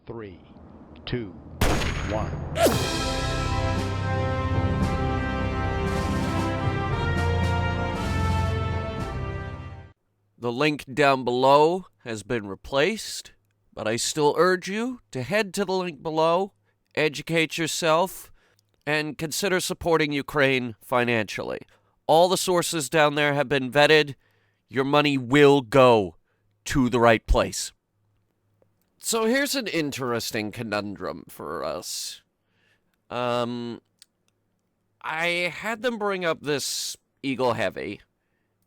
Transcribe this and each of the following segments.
3, 2, 1. The link down below has been replaced, but I still urge you to head to the link below, educate yourself, and consider supporting Ukraine financially. All the sources down there have been vetted. Your money will go to the right place. So here's an interesting conundrum for us. I had them bring up this Eagle Heavy,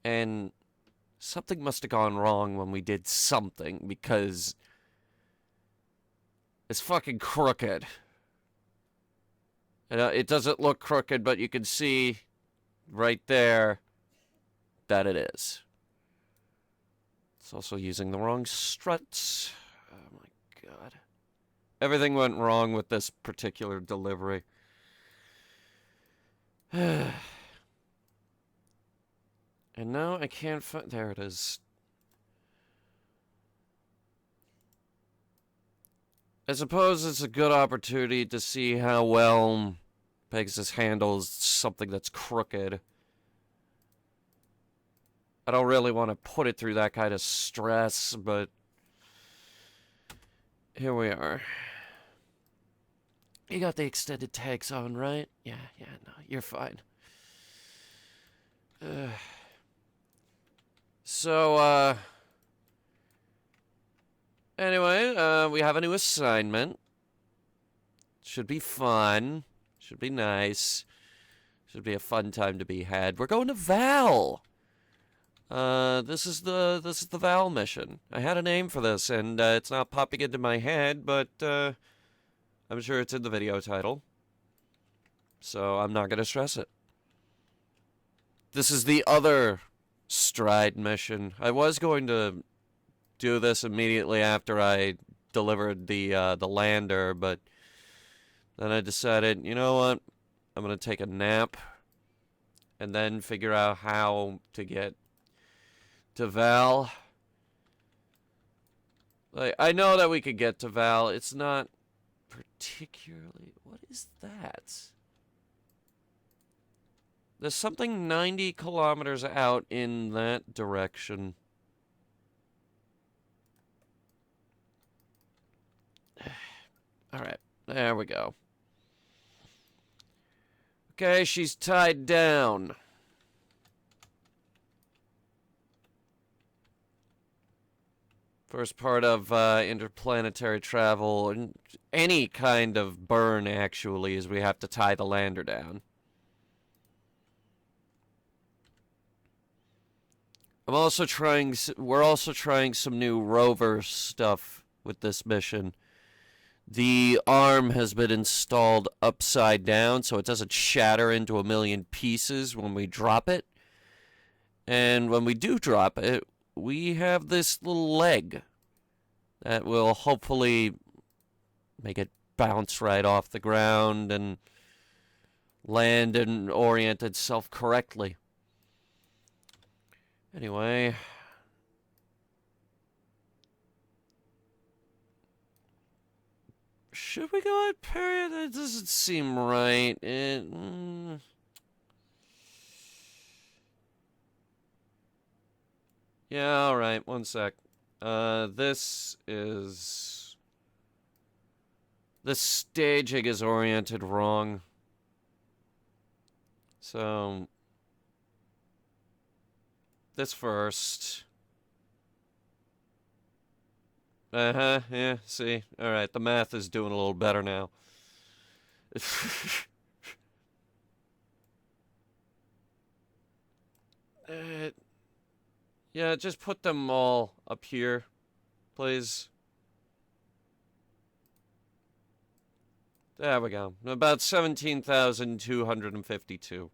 and something must have gone wrong when we did something, because it's fucking crooked. It doesn't look crooked, but you can see right there that it is. It's also using the wrong struts. Oh my god. Everything went wrong with this particular delivery. And now I can't find... There it is. I suppose it's a good opportunity to see how well Pegasus handles something that's crooked. I don't really want to put it through that kind of stress, but here we are. You got the extended tags on, right? Yeah, no, you're fine. Anyway, we have a new assignment. Should be fun. Should be nice. Should be a fun time to be had. We're going to Val. This is the Val mission. I had a name for this, and it's not popping into my head, but I'm sure it's in the video title. So I'm not gonna stress it. This is the other Stride mission. I was going to do this immediately after I delivered the lander, but then I decided, you know what? I'm gonna take a nap and then figure out how to get to Val. Like, I know that we could get to Val. It's not particularly... What is that? There's something 90 kilometers out in that direction. Alright, there we go. Okay, she's tied down. First part of interplanetary travel, and any kind of burn, actually, is we have to tie the lander down. We're also trying some new rover stuff with this mission. The arm has been installed upside down, so it doesn't shatter into a million pieces when we drop it. And when we do drop it, we have this little leg that will hopefully make it bounce right off the ground and land and orient itself correctly. Anyway, should we go at period? It doesn't seem right. Yeah, alright, one sec. This staging is oriented wrong. So, this first. Yeah, see? Alright, the math is doing a little better now. Yeah, just put them all up here, please. There we go. About 17,252.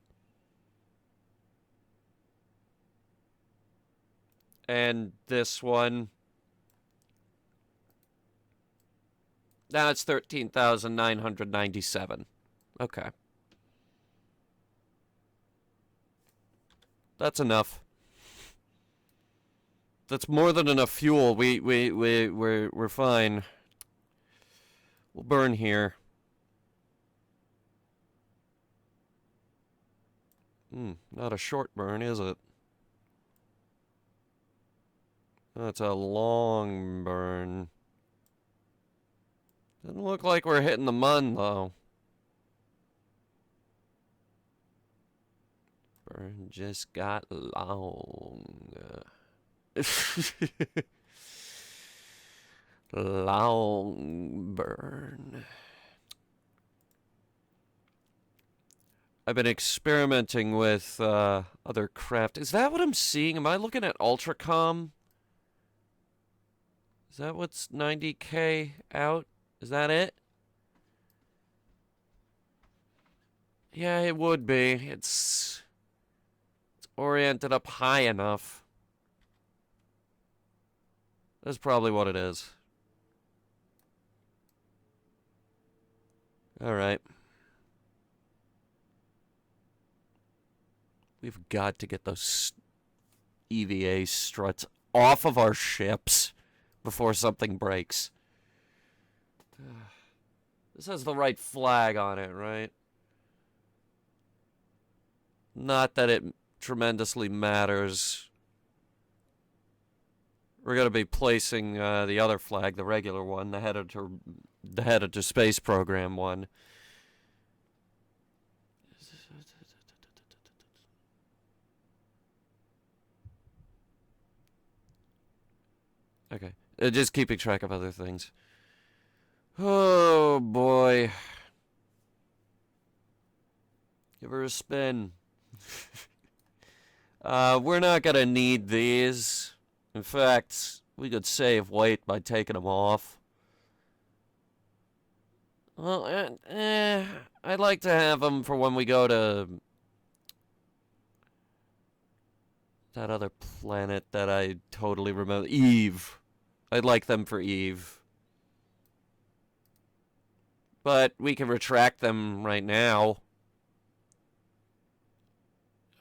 And this one. Now it's 13,997. Okay. That's enough. That's more than enough fuel. We're fine. We'll burn here. Not a short burn, is it? That's a long burn. Doesn't look like we're hitting the mun, though. Burn just got long. Long burn. I've been experimenting with other craft. Is that what I'm seeing? Am I looking at Ultracom? Is that what's 90K out? Is that it? Yeah, it would be. It's oriented up high enough. That's probably what it is. Alright. We've got to get those EVA struts off of our ships before something breaks. This has the right flag on it, right? Not that it tremendously matters. We're going to be placing the other flag, the regular one, the Headhunter Space Program one. Okay. Just keeping track of other things. Oh, boy. Give her a spin. We're not going to need these. In fact, we could save weight by taking them off. Well, I'd like to have them for when we go to that other planet that I totally remember. Eve. I'd like them for Eve. But we can retract them right now.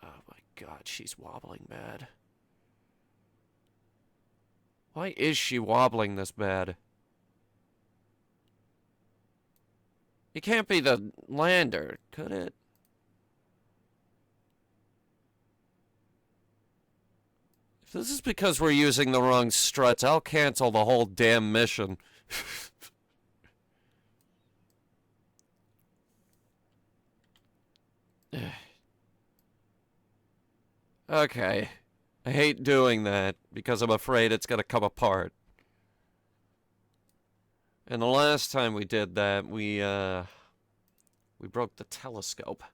Oh my god, she's wobbling bad. Why is she wobbling this bad? It can't be the lander, could it? If this is because we're using the wrong struts, I'll cancel the whole damn mission. Okay. I hate doing that because I'm afraid it's going to come apart. And the last time we did that, we broke the telescope.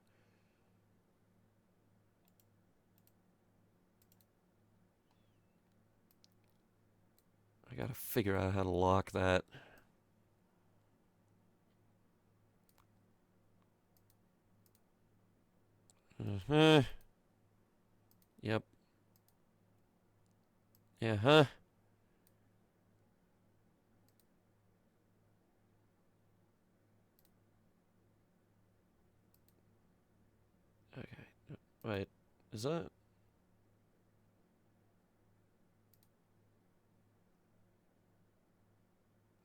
I gotta figure out how to lock that. Yep. Yeah, huh? Okay. Wait. Is that...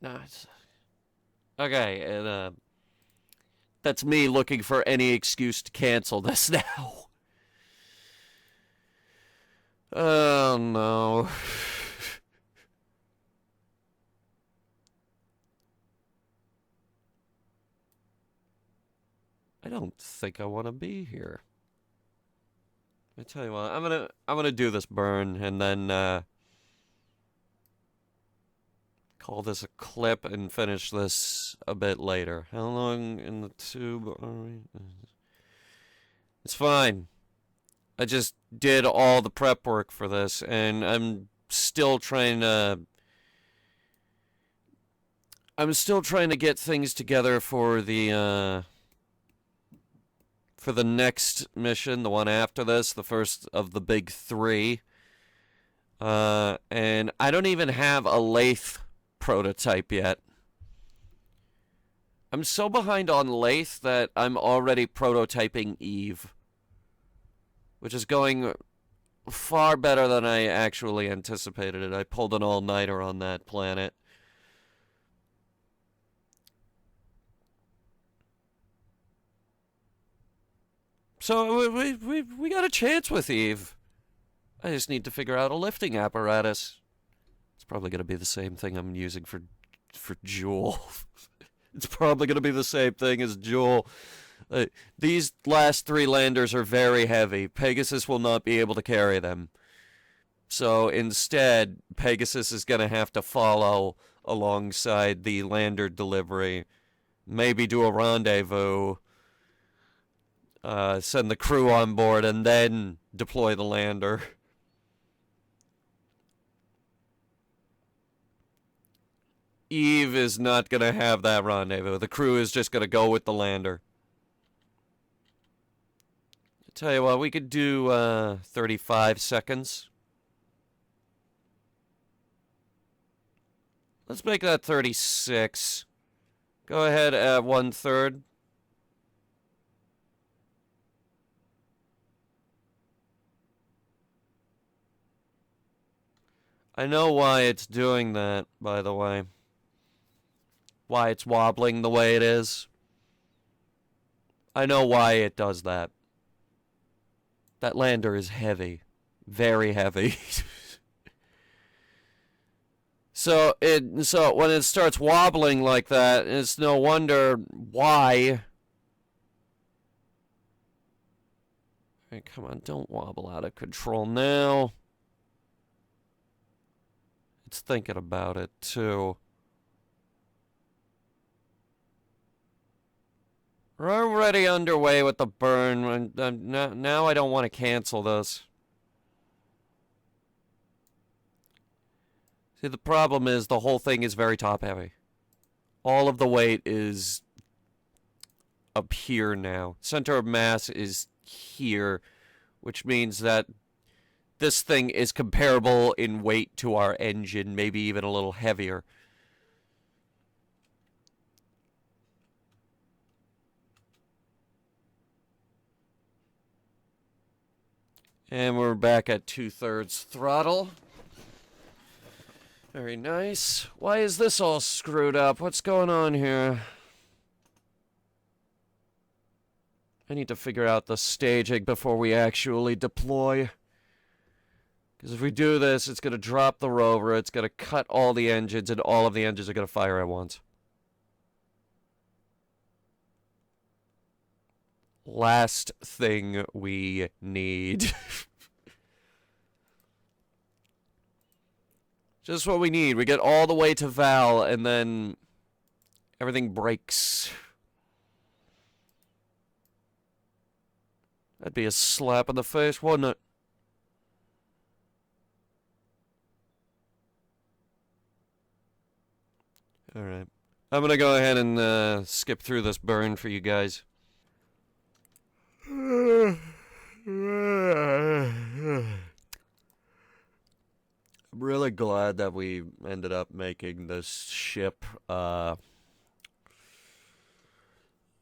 No, it's... Okay, and, that's me looking for any excuse to cancel this now. Oh, no. I don't think I want to be here. I tell you what, I'm gonna do this burn and then call this a clip and finish this a bit later. How long in the tube are we? It's fine. I just did all the prep work for this, and I'm still trying to get things together for the next mission, the one after this, the first of the big three. And I don't even have a lathe prototype yet. I'm so behind on lathe that I'm already prototyping Eve, which is going far better than I actually anticipated it. I pulled an all-nighter on that planet. So we got a chance with Eve. I just need to figure out a lifting apparatus. It's probably going to be the same thing I'm using for Jewel. It's probably going to be the same thing as Jewel. These last 3 landers are very heavy. Pegasus will not be able to carry them. So instead, Pegasus is going to have to follow alongside the lander delivery. Maybe do a rendezvous. Send the crew on board and then deploy the lander. Eve is not going to have that rendezvous. The crew is just going to go with the lander. I tell you what, we could do 35 seconds. Let's make that 36. Go ahead at 1/3. I know why it's doing that, by the way. Why it's wobbling the way it is. I know why it does that. That lander is heavy. Very heavy. So when it starts wobbling like that, it's no wonder why. Hey, come on, don't wobble out of control now. It's thinking about it too. We're already underway with the burn. Now I don't want to cancel this. See, the problem is the whole thing is very top heavy. All of the weight is up here now. Center of mass is here, which means that this thing is comparable in weight to our engine, maybe even a little heavier. And we're back at 2/3 throttle. Very nice. Why is this all screwed up? What's going on here? I need to figure out the staging before we actually deploy. Because if we do this, it's going to drop the rover, it's going to cut all the engines, and all of the engines are going to fire at once. Last thing we need. Just what we need. We get all the way to Val, and then everything breaks. That'd be a slap in the face, wouldn't it? Alright. I'm gonna go ahead and skip through this burn for you guys. I'm really glad that we ended up making this ship.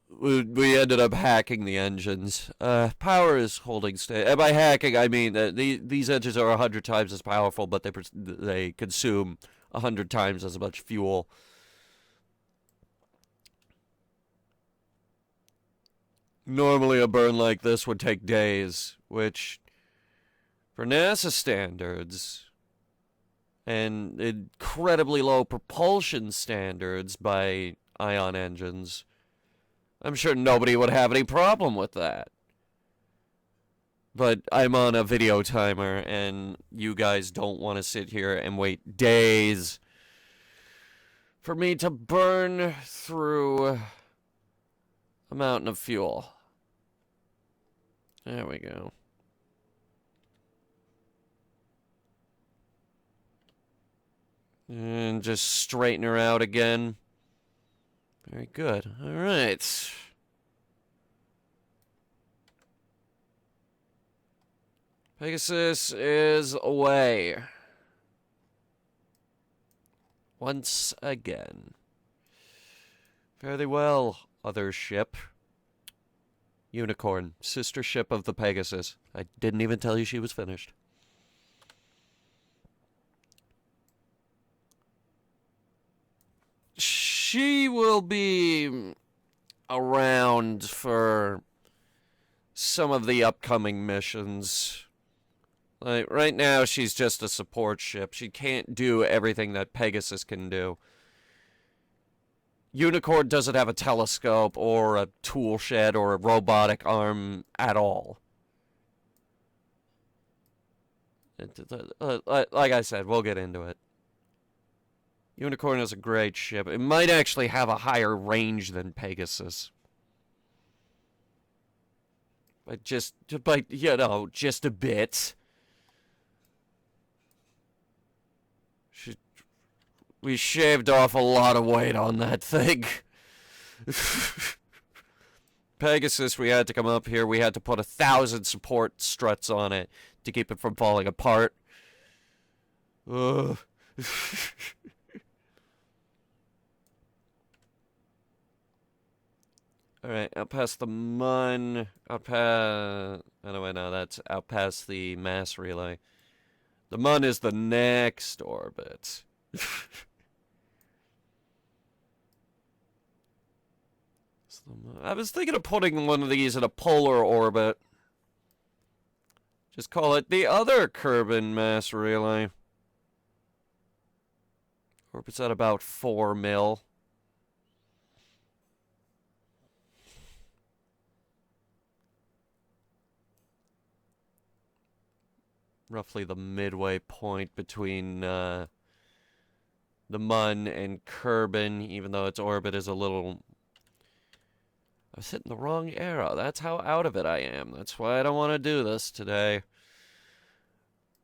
We ended up hacking the engines. Power is holding steady. And by hacking, I mean these engines are 100 times as powerful, but they consume 100 times as much fuel. Normally, a burn like this would take days, which, for NASA standards, and incredibly low propulsion standards by ion engines, I'm sure nobody would have any problem with that. But I'm on a video timer, and you guys don't want to sit here and wait days for me to burn through a mountain of fuel. There we go. And just straighten her out again. Very good. All right. Pegasus is away. Once again. Fairly well, other ship. Unicorn, sister ship of the Pegasus. I didn't even tell you she was finished. She will be around for some of the upcoming missions. Like, right now, she's just a support ship. She can't do everything that Pegasus can do. Unicorn doesn't have a telescope or a tool shed or a robotic arm at all. Like I said, we'll get into it. Unicorn is a great ship. It might actually have a higher range than Pegasus. But just a bit. We shaved off a lot of weight on that thing. Pegasus, we had to come up here. We had to put 1,000 support struts on it to keep it from falling apart. Ugh. Alright, out past the Mun. Out past... Anyway, no, that's out past the mass relay. The Mun is the next orbit. I was thinking of putting one of these in a polar orbit. Just call it the other Kerbin mass relay. Orbit's at about 4 mil. Roughly the midway point between the Mun and Kerbin, even though its orbit is a little... I was hitting the wrong arrow. That's how out of it I am. That's why I don't want to do this today.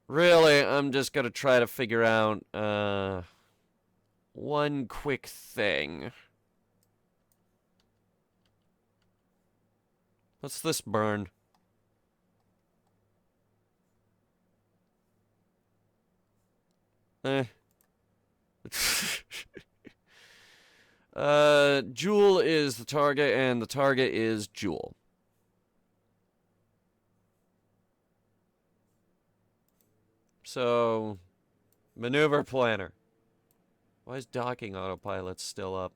Really, I'm just going to try to figure out one quick thing. What's this burn? Jewel is the target, and the target is Jewel. So, maneuver planner. Why is docking autopilot still up?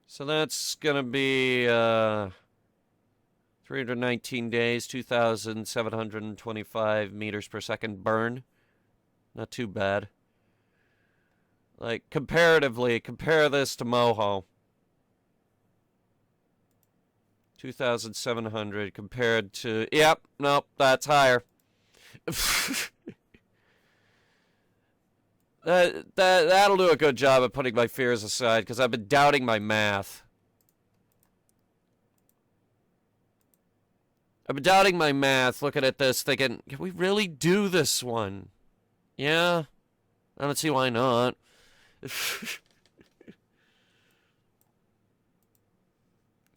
So that's gonna be 319 days, 2,725 meters per second burn. Not too bad. Like, comparatively, compare this to Moho. 2,700 compared to... Yep, nope, that's higher. That'll do a good job of putting my fears aside, because I've been doubting my math. I've been doubting my math, looking at this, thinking, can we really do this one? Yeah? I don't see why not.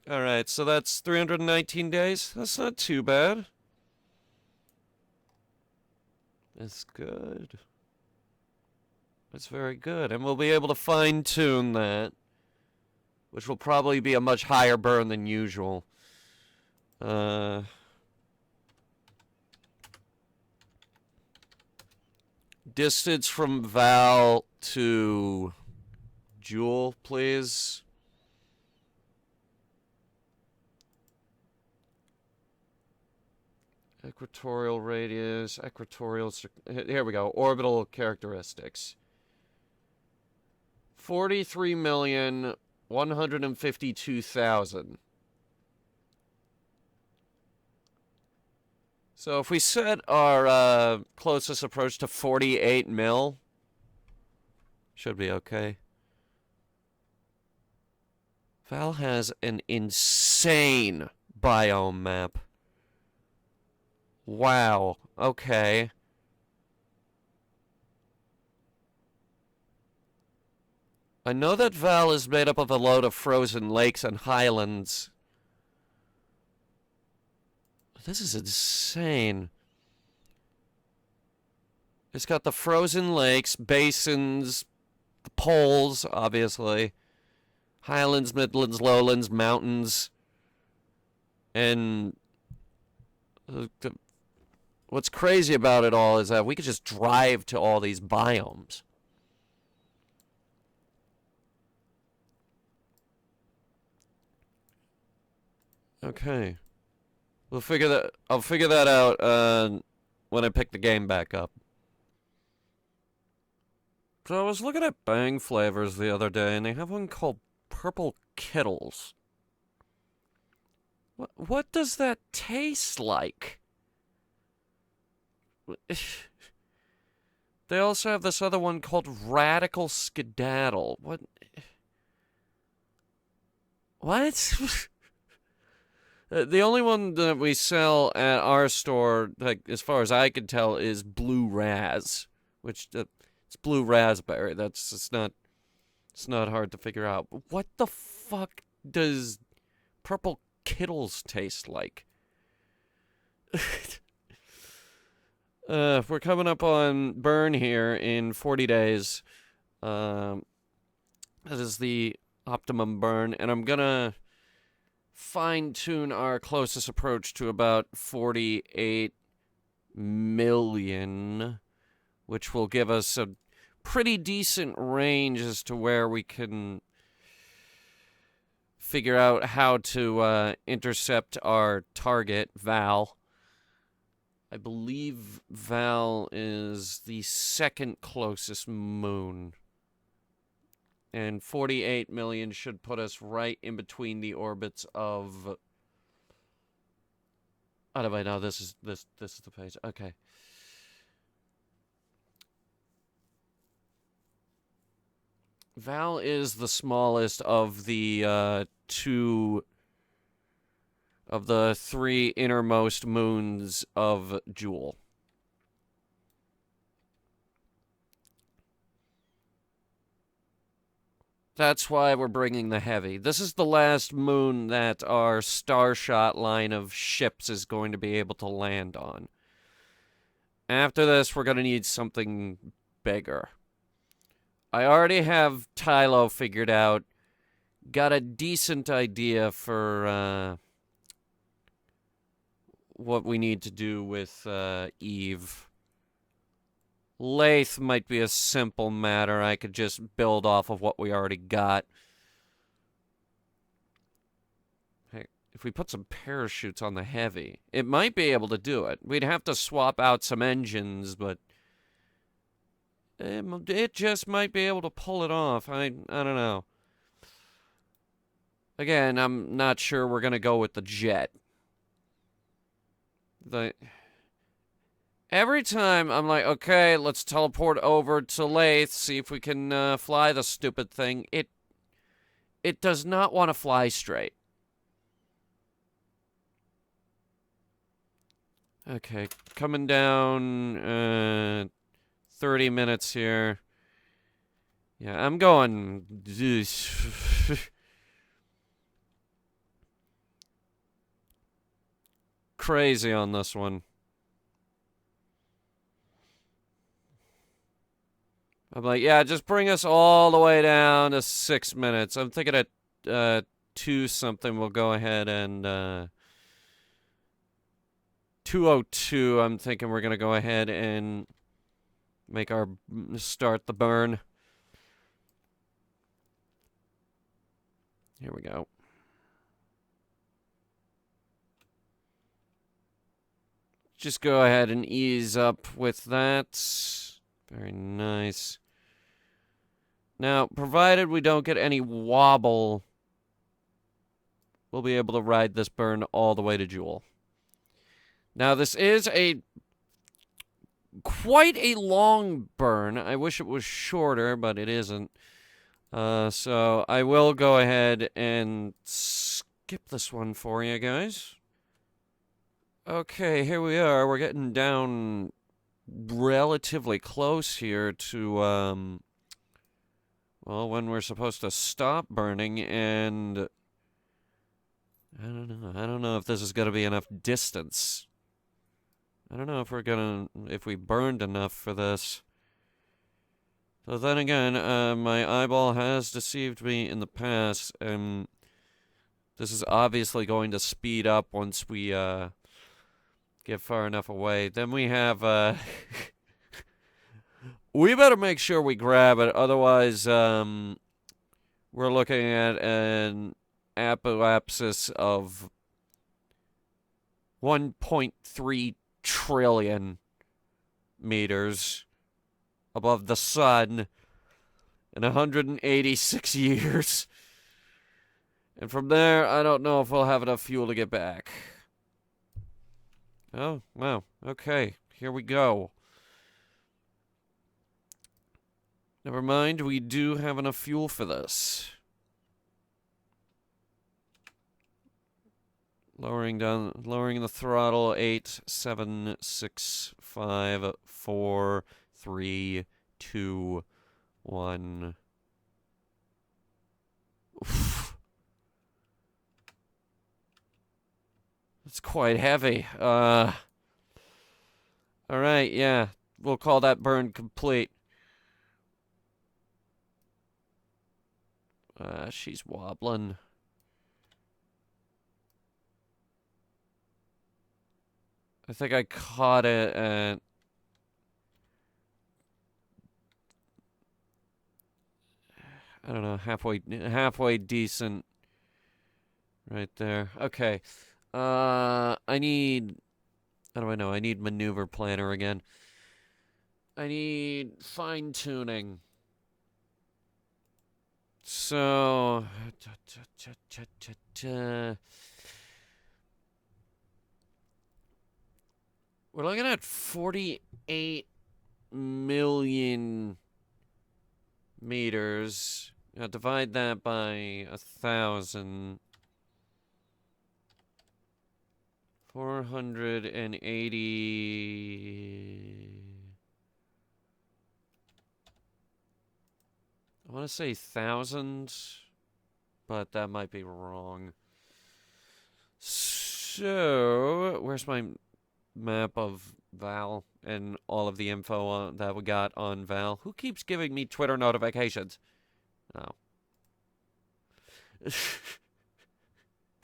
Alright, so that's 319 days. That's not too bad. That's good. That's very good. And we'll be able to fine-tune that, which will probably be a much higher burn than usual. Distance from Val to Jewel, please. Equatorial radius, equatorial... Here we go. Orbital characteristics. 43,152,000. So if we set our closest approach to 48 mil, should be okay. Val has an insane biome map. Wow, okay. I know that Val is made up of a load of frozen lakes and highlands. This is insane. It's got the frozen lakes, basins, the poles, obviously. Highlands, Midlands, Lowlands, mountains. And... what's crazy about it all is that we could just drive to all these biomes. Okay. I'll figure that out when I pick the game back up. So I was looking at Bang flavors the other day, and they have one called Purple Kittles. What does that taste like? They also have this other one called Radical Skedaddle. What? What? The only one that we sell at our store, like as far as I can tell, is Blue Raz, which it's blue raspberry. It's not hard to figure out. But what the fuck does Purple Kittles taste like? We're coming up on burn here in 40 days. That is the optimum burn, and I'm gonna fine-tune our closest approach to about 48 million, which will give us a pretty decent range as to where we can figure out how to intercept our target, Val. I believe Val is the second closest moon. And 48 million should put us right in between the orbits of... Oh, no, wait, no, this is the page. Okay. Val is the smallest of the three innermost moons of Jewel. That's why we're bringing the heavy. This is the last moon that our Starshot line of ships is going to be able to land on. After this, we're going to need something bigger. I already have Tylo figured out. Got a decent idea for what we need to do with Eve. Lathe might be a simple matter. I could just build off of what we already got. Hey, if we put some parachutes on the heavy, it might be able to do it. We'd have to swap out some engines, but it just might be able to pull it off. I don't know. Again, I'm not sure we're going to go with the jet. Every time I'm like, okay, let's teleport over to Lathe, see if we can fly the stupid thing. It does not want to fly straight. Okay, coming down 30 minutes here. Yeah, I'm going... crazy on this one. I'm like, yeah, just bring us all the way down to 6 minutes. I'm thinking at 2 something we'll go ahead and 2:02. I'm thinking we're gonna go ahead and start the burn. Here we go. Just go ahead and ease up with that. Very nice. Now, provided we don't get any wobble, we'll be able to ride this burn all the way to Jewel. Now, this is quite a long burn. I wish it was shorter, but it isn't. So I will go ahead and skip this one for you guys. Okay, here we are. We're getting down relatively close here to, well, when we're supposed to stop burning, and I don't know. I don't know if this is going to be enough distance. I don't know if we burned enough for this. So then again, my eyeball has deceived me in the past, and this is obviously going to speed up once we, get far enough away. Then we have, we better make sure we grab it, otherwise, we're looking at an apoapsis of 1.3 trillion meters above the sun in 186 years. And from there, I don't know if we'll have enough fuel to get back. Oh, wow. Okay, here we go. Never mind, we do have enough fuel for this. Lowering the throttle. 8, 7, 6, 5, 4, 3, 2, 1. Oof. It's quite heavy. All right, yeah. We'll call that burn complete. She's wobbling. I think I caught it at... I don't know, halfway decent. Right there. Okay. I need... How do I know? I need maneuver planner again. I need fine-tuning. So... We're looking at 48 million meters. Now divide that by 1,000. 480. I want to say 1,000, but that might be wrong. So, where's my map of Val and all of the info that we got on Val? Who keeps giving me Twitter notifications? Oh.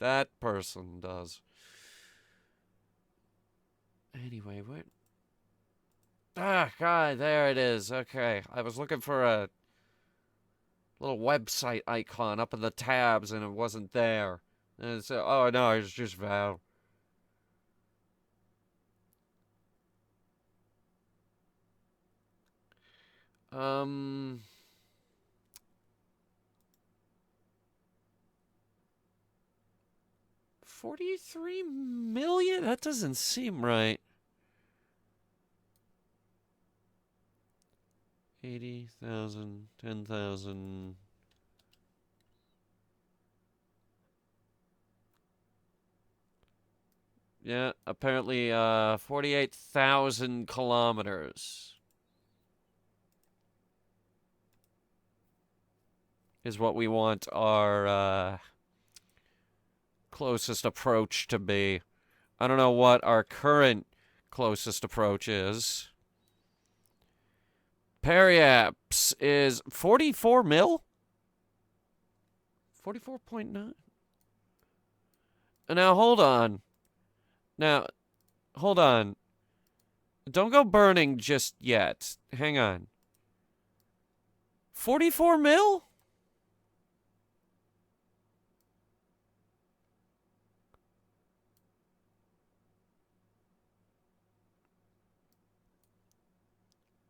That person does. Anyway, what? Ah, God, there it is. Okay, I was looking for a little website icon up in the tabs, and it wasn't there. And it's, oh, no, it's just Val. $43 million? That doesn't seem right. 80,000, 10,000. Yeah, apparently 48,000 kilometers is what we want our closest approach to be. I don't know what our current closest approach is. Periaps is 44 mil? 44.9? Now, hold on. Don't go burning just yet. Hang on. 44 mil?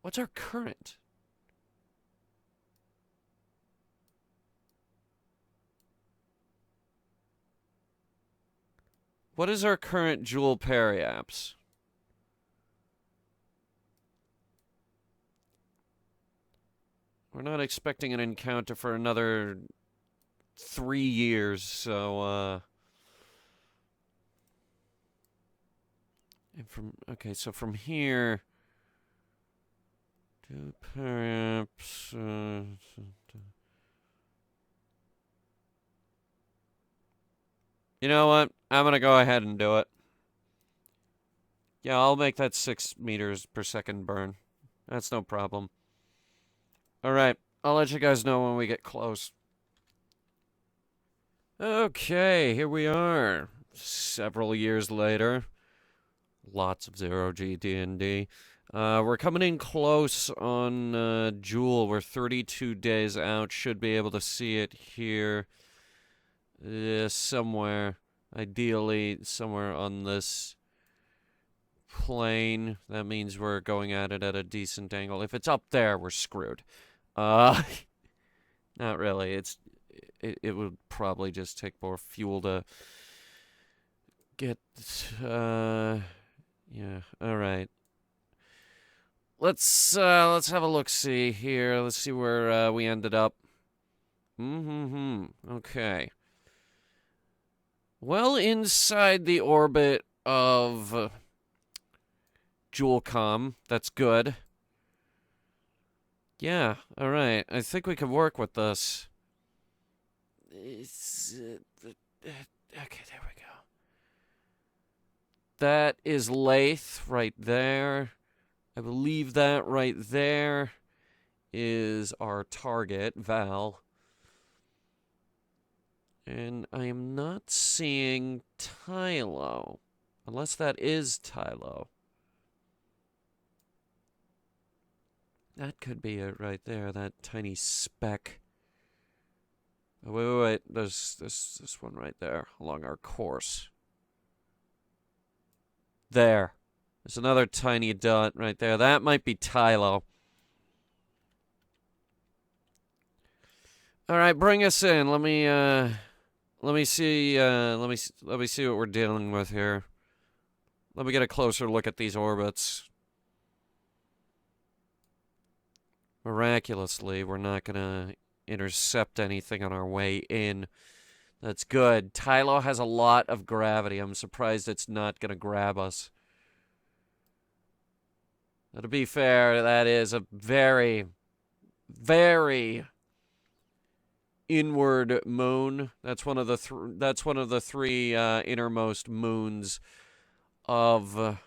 What's our current? What is our current Joule periaps? We're not expecting an encounter for another 3 years, so, okay, so from here... Perhaps. You know what? I'm gonna go ahead and do it. Yeah, I'll make that 6 meters per second burn. That's no problem. Alright, I'll let you guys know when we get close. Okay, here we are. Several years later. Lots of zero-G D&D. We're coming in close on Jewel. We're 32 days out. Should be able to see it here somewhere. Ideally, somewhere on this plane. That means we're going at it at a decent angle. If it's up there, we're screwed. Not really. It would probably just take more fuel to get. Yeah. All right. Let's have a look. See here. Let's see where we ended up. Okay. Well, inside the orbit of Jewelcom. That's good. Yeah. All right. I think we can work with this. Okay. There we go. That is Lathe right there. I believe that right there is our target, Val. And I am not seeing Tylo. Unless that is Tylo. That could be it right there, that tiny speck. Oh, wait. There's this one right there along our course. There. There's another tiny dot right there. That might be Tylo. All right, bring us in. Let me see. Let me see what we're dealing with here. Let me get a closer look at these orbits. Miraculously, we're not gonna intercept anything on our way in. That's good. Tylo has a lot of gravity. I'm surprised it's not gonna grab us. Now, to be fair, that is a very, very inward moon. That's one of the three innermost moons of the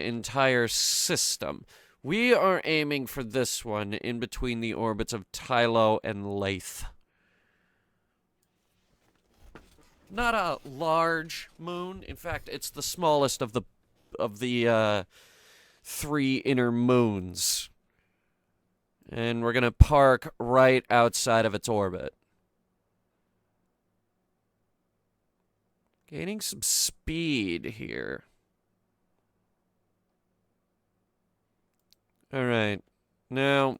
entire system. We are aiming for this one in between the orbits of Tylo and Lathe. Not a large moon. In fact, it's the smallest of the three inner moons. And we're going to park right outside of its orbit. Gaining some speed here. All right. Now,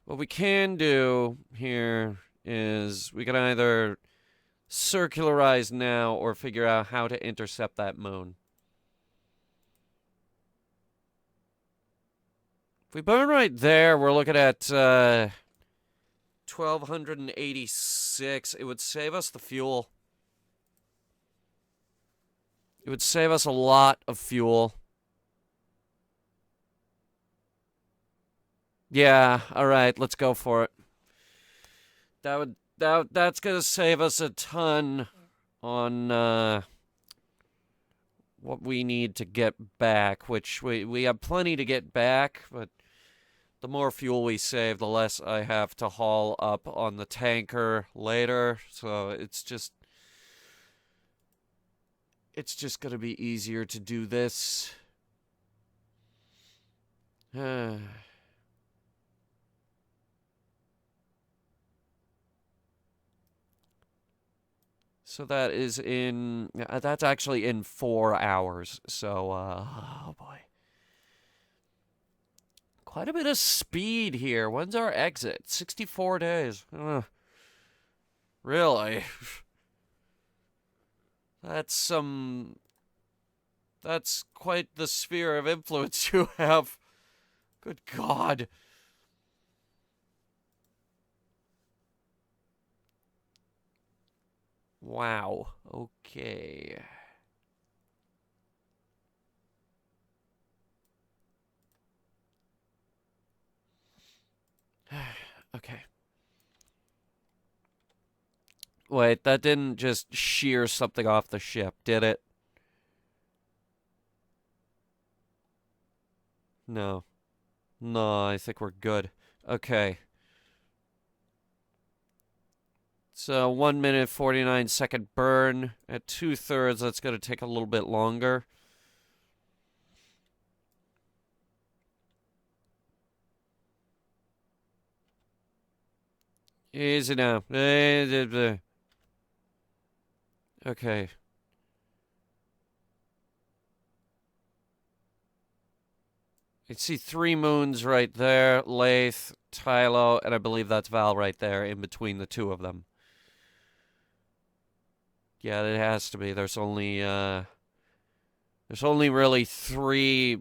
what we can do here is we can either circularize now or figure out how to intercept that moon. If we burn right there, we're looking at 1,286. It would save us the fuel. It would save us a lot of fuel. Yeah, all right, let's go for it. That's gonna save us a ton on what we need to get back, which we have plenty to get back, but the more fuel we save, the less I have to haul up on the tanker later. So it's just gonna be easier to do this. So that is that's actually in 4 hours. So, oh boy. Quite a bit of speed here. When's our exit? 64 days. Really? That's quite the sphere of influence you have. Good God. Wow. Okay. Okay. Wait, that didn't just shear something off the ship, did it? No. No, I think we're good. Okay. So 1 minute 49-second burn. At 2/3, that's going to take a little bit longer. Easy now. Okay. You see 3 moons right there. Lathe, Tylo, and I believe that's Val right there in between the two of them. Yeah, it has to be. There's only really 3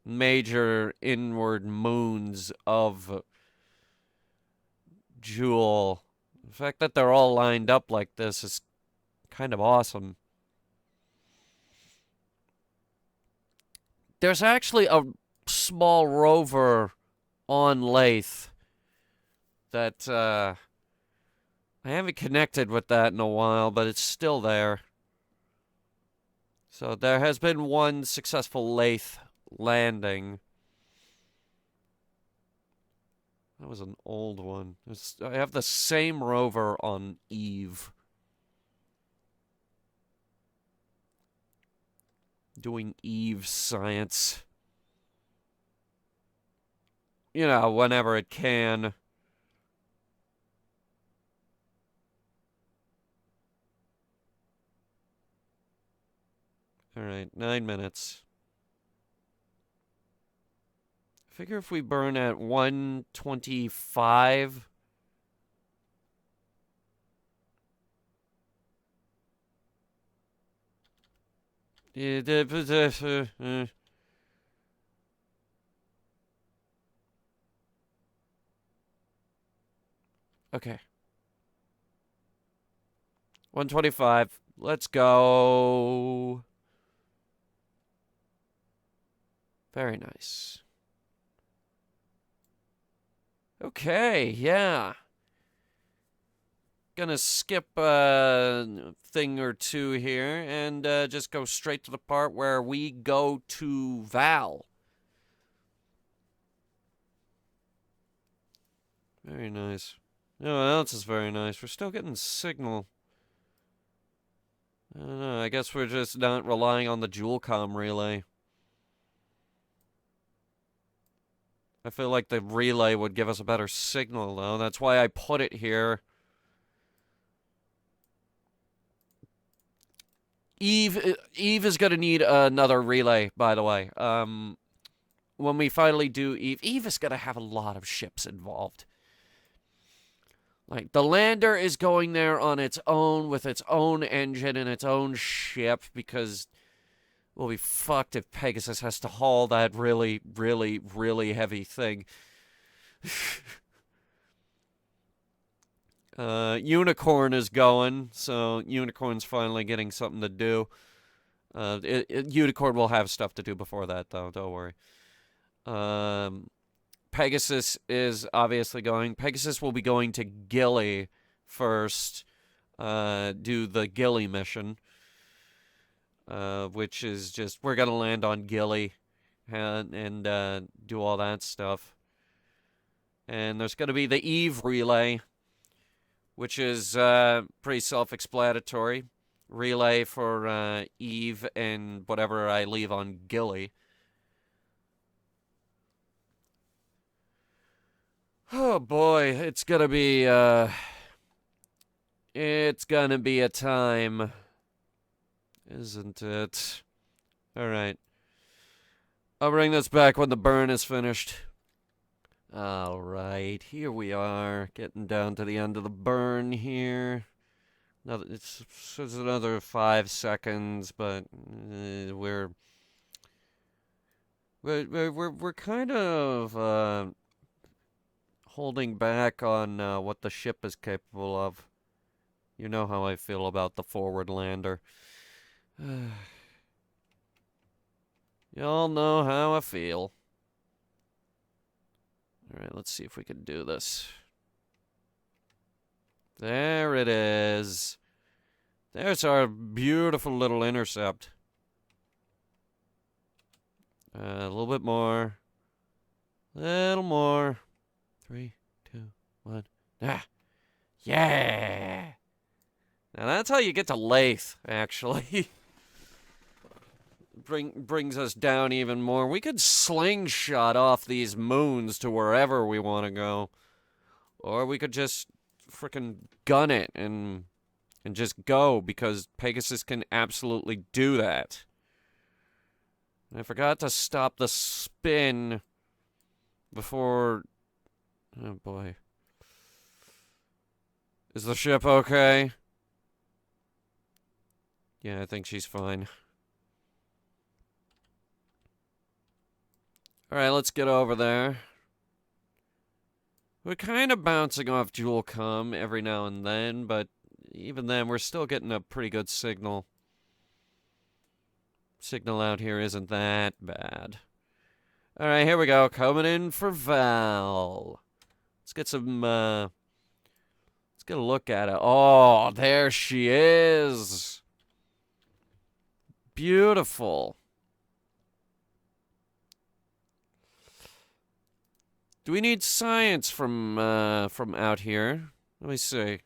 major inward moons of Jewel. The fact that they're all lined up like this is kind of awesome. There's actually a small rover on Lathe that I haven't connected with that in a while, but it's still there. So there has been one successful Lathe landing. That was an old one. I have the same rover on Eve. Doing Eve science. You know, whenever it can. Alright, 9 minutes. Figure if we burn at 125. Okay. 125. Let's go. Very nice. Okay, yeah. Gonna skip a thing or two here and just go straight to the part where we go to Val. Very nice. No one else is very nice. We're still getting signal. I don't know. I guess we're just not relying on the Jewelcom relay. I feel like the relay would give us a better signal, though. That's why I put it here. Eve is going to need another relay, by the way. When we finally do Eve is going to have a lot of ships involved. Like, the lander is going there on its own with its own engine and its own ship because we'll be fucked if Pegasus has to haul that really, really, really heavy thing. Unicorn is going, so Unicorn's finally getting something to do. Unicorn will have stuff to do before that, though. Don't worry. Pegasus is obviously going. Pegasus will be going to Gilly first, do the Gilly mission, which is just, we're going to land on Gilly and do all that stuff. And there's going to be the Eve relay, which is pretty self-explanatory. Relay for Eve and whatever I leave on Gilly. Oh boy, it's gonna be a time, isn't it? Alright. I'll bring this back when the burn is finished. Alright, here we are, getting down to the end of the burn here. It's another 5 seconds, but we're kind of holding back on what the ship is capable of. You know how I feel about the forward lander. Y'all know how I feel. Alright, let's see if we can do this. There it is. There's our beautiful little intercept. A little bit more. Little more. 3, 2, 1. Ah! Yeah! Now that's how you get to Lathe, actually. Brings us down even more. We could slingshot off these moons to wherever we want to go. Or we could just frickin' gun it and just go, because Pegasus can absolutely do that. I forgot to stop the spin before... Oh, boy. Is the ship okay? Yeah, I think she's fine. Alright, let's get over there. We're kind of bouncing off Jewel Com every now and then, but even then, we're still getting a pretty good signal. Signal out here isn't that bad. Alright, here we go. Coming in for Val. Let's get some, let's get a look at it. Oh, there she is. Beautiful. Do we need science from out here? Let me see.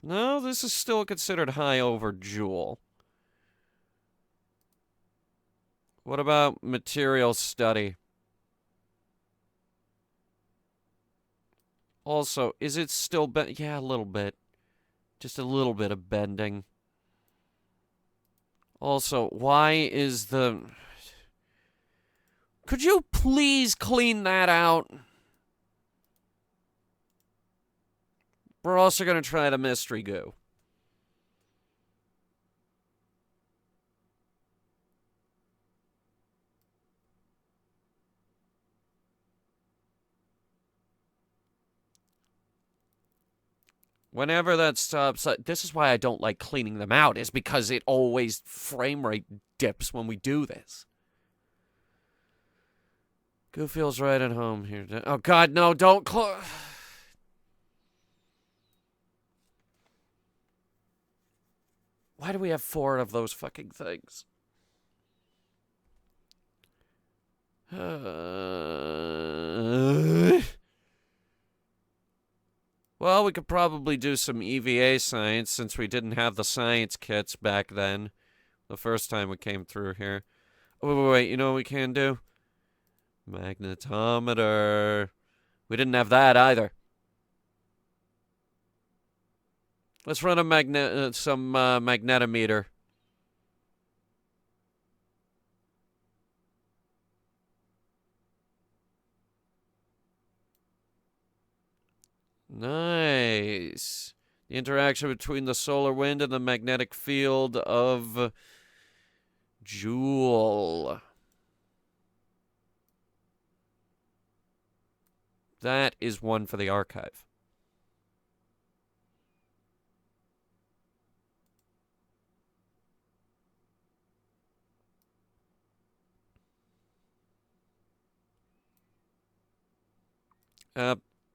No, this is still considered high over Jewel. What about material study? Also, is it still yeah, a little bit. Just a little bit of bending. Also, why is the... Could you please clean that out? We're also going to try the mystery goo. Whenever that stops, this is why I don't like cleaning them out, is because it always frame rate dips when we do this. Goo feels right at home here. Oh, God, no, don't close. Why do we have 4 of those fucking things? Well, we could probably do some EVA science since we didn't have the science kits back then. The first time we came through here. Oh, wait, you know what we can do? Magnetometer. We didn't have that either. Let's run a magnetometer. Nice. The interaction between the solar wind and the magnetic field of Jewel. That is one for the archive.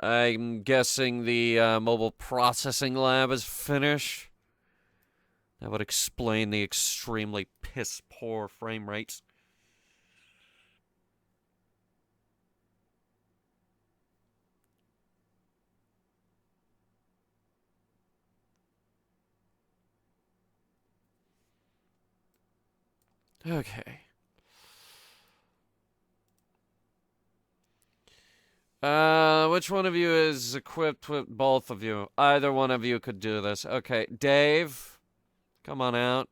I'm guessing the mobile processing lab is finished. That would explain the extremely piss-poor frame rates. Okay. Which one of you is equipped with both of you? Either one of you could do this. Okay, Dave, come on out.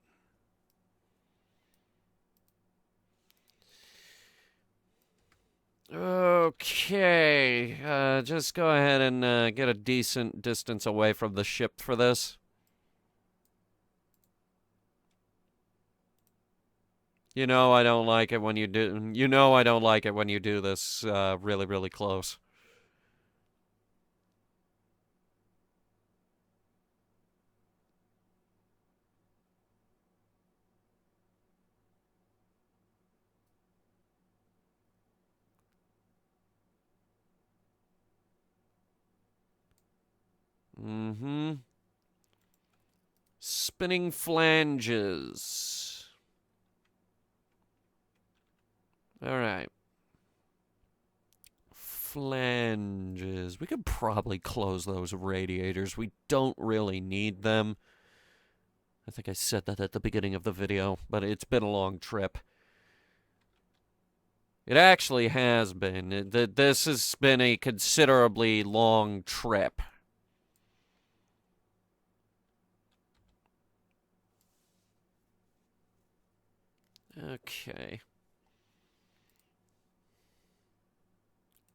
Okay, just go ahead and get a decent distance away from the ship for this. You know I don't like it when you do. You know I don't like it when you do this really, really close. Mm-hmm. Spinning flanges. All right. flanges. We could probably close those radiators. We don't really need them. I think I said that at the beginning of the video, but it's been a long trip. It actually has been. This has been a considerably long trip. Okay.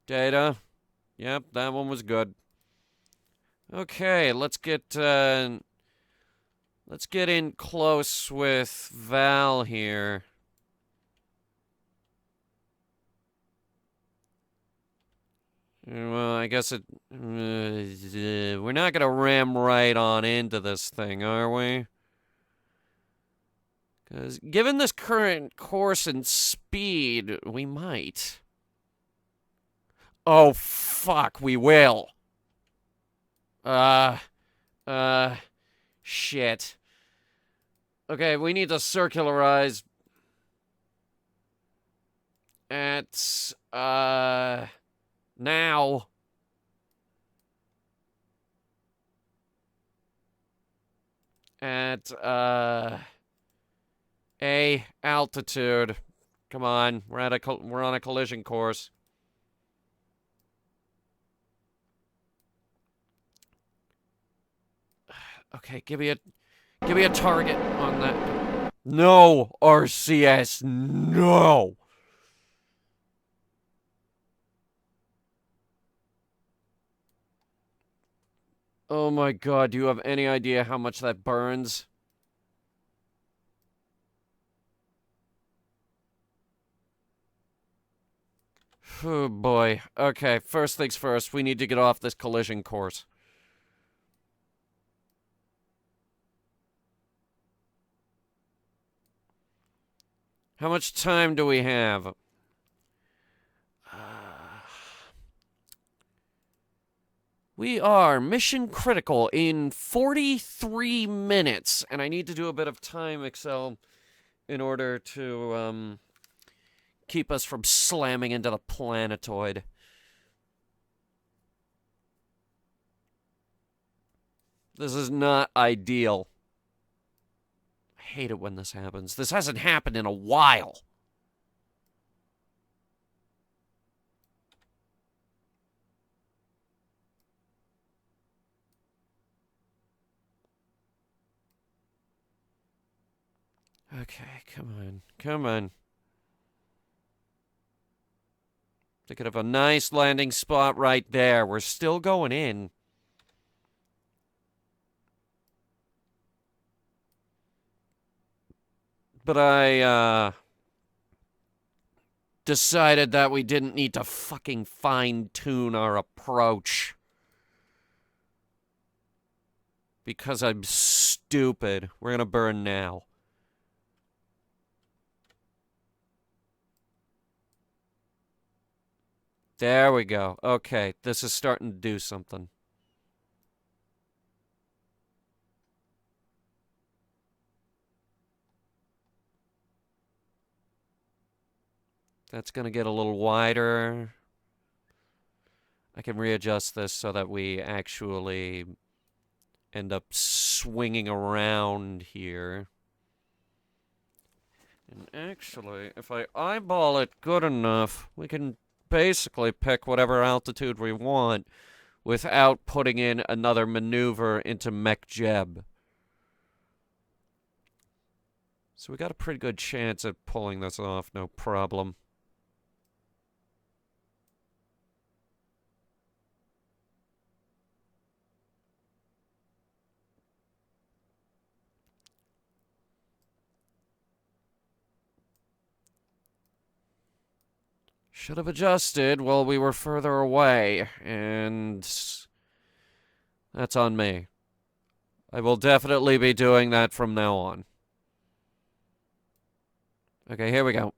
Data. Yep, that one was good. Okay, let's get in close with Val here. Well, I guess we're not gonna ram right on into this thing, are we? Because given this current course and speed, we might. Oh, fuck, we will. Shit. Okay, we need to circularize at, now. At, A altitude. Come on, we're on a collision course. Okay, give me a target on that. No, RCS, no. Oh my god, do you have any idea how much that burns? Oh boy. Okay, first things first, we need to get off this collision course. How much time do we have? We are mission critical in 43 minutes, and I need to do a bit of time Excel in order to keep us from slamming into the planetoid. This is not ideal. I hate it when this happens. This hasn't happened in a while. Okay, come on. Come on. Thinking of a nice landing spot right there. We're still going in. But I, decided that we didn't need to fucking fine-tune our approach. Because I'm stupid. We're gonna burn now. There we go. Okay, this is starting to do something. That's gonna get a little wider. I can readjust this so that we actually end up swinging around here. And actually, if I eyeball it good enough, we can basically pick whatever altitude we want without putting in another maneuver into Mech Jeb. So we got a pretty good chance at pulling this off, no problem. Should have adjusted while we were further away, and that's on me. I will definitely be doing that from now on. Okay, here we go.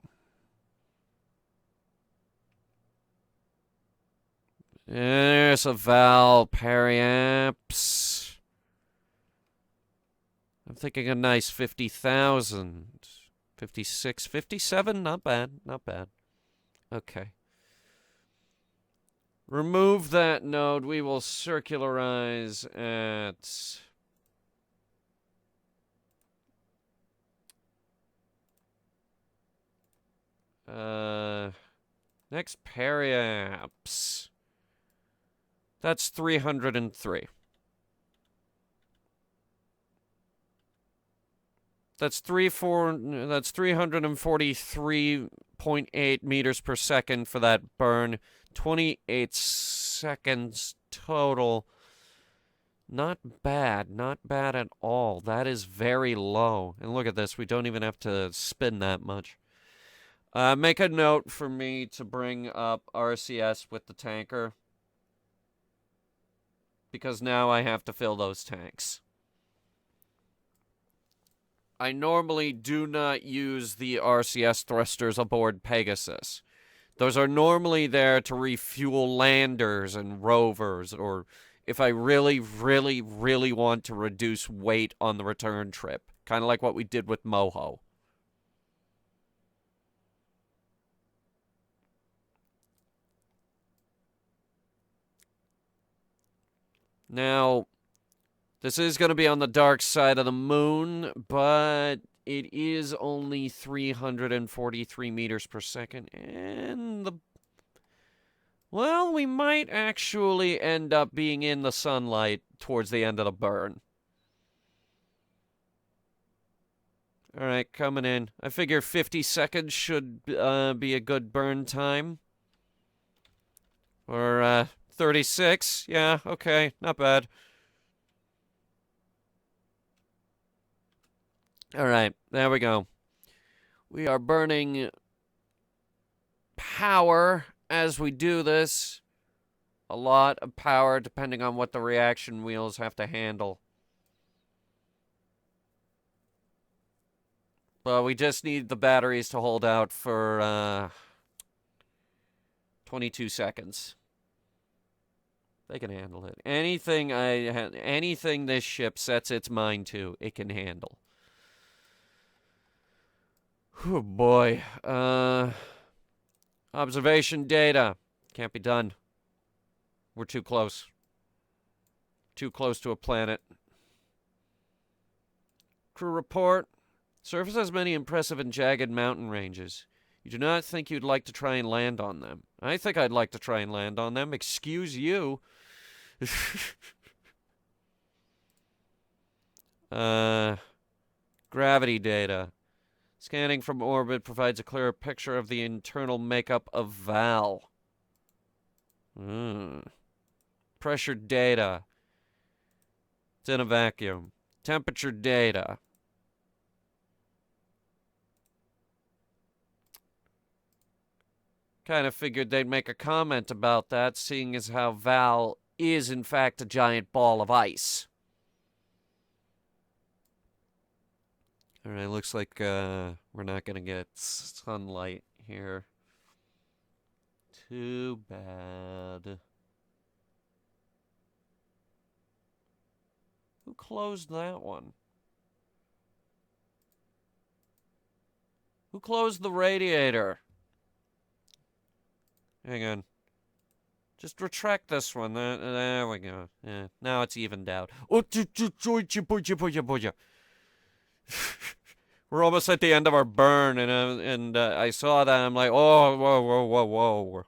There's a Val periaps. I'm thinking a nice 50,000. 56, 57, not bad, not bad. Okay. Remove that node. We will circularize at... Next periapse. That's 303. That's 343.8 meters per second for that burn. 28 seconds total. Not bad. Not bad at all. That is very low. And look at this. We don't even have to spin that much. Make a note for me to bring up RCS with the tanker, because now I have to fill those tanks. I normally do not use the RCS thrusters aboard Pegasus. Those are normally there to refuel landers and rovers, or if I really, really, really want to reduce weight on the return trip. Kind of like what we did with Moho. Now, this is going to be on the dark side of the moon, but it is only 343 meters per second, and well, we might actually end up being in the sunlight towards the end of the burn. Alright, coming in. I figure 50 seconds should be a good burn time. Or, 36. Yeah, okay, not bad. Alright, there we go. We are burning power as we do this. A lot of power, depending on what the reaction wheels have to handle. But we just need the batteries to hold out for 22 seconds. They can handle it. Anything this ship sets its mind to, it can handle. Oh boy. Observation data. Can't be done. We're too close. Too close to a planet. Crew report. Surface has many impressive and jagged mountain ranges. You do not think you'd like to try and land on them. I think I'd like to try and land on them. Excuse you. Gravity data. Scanning from orbit provides a clearer picture of the internal makeup of Val. Pressure data. It's in a vacuum. Temperature data. Kind of figured they'd make a comment about that, seeing as how Val is, in fact, a giant ball of ice. Alright, looks like we're not going to get sunlight here. Too bad. Who closed that one? Who closed the radiator? Hang on. Just retract this one. There we go. Yeah, now it's evened out. We're almost at the end of our burn, and I saw that. I'm like, oh, whoa.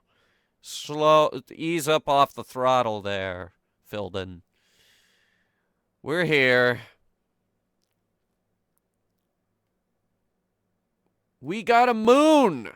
Slow, ease up off the throttle there, Filden. We're here. We got a moon!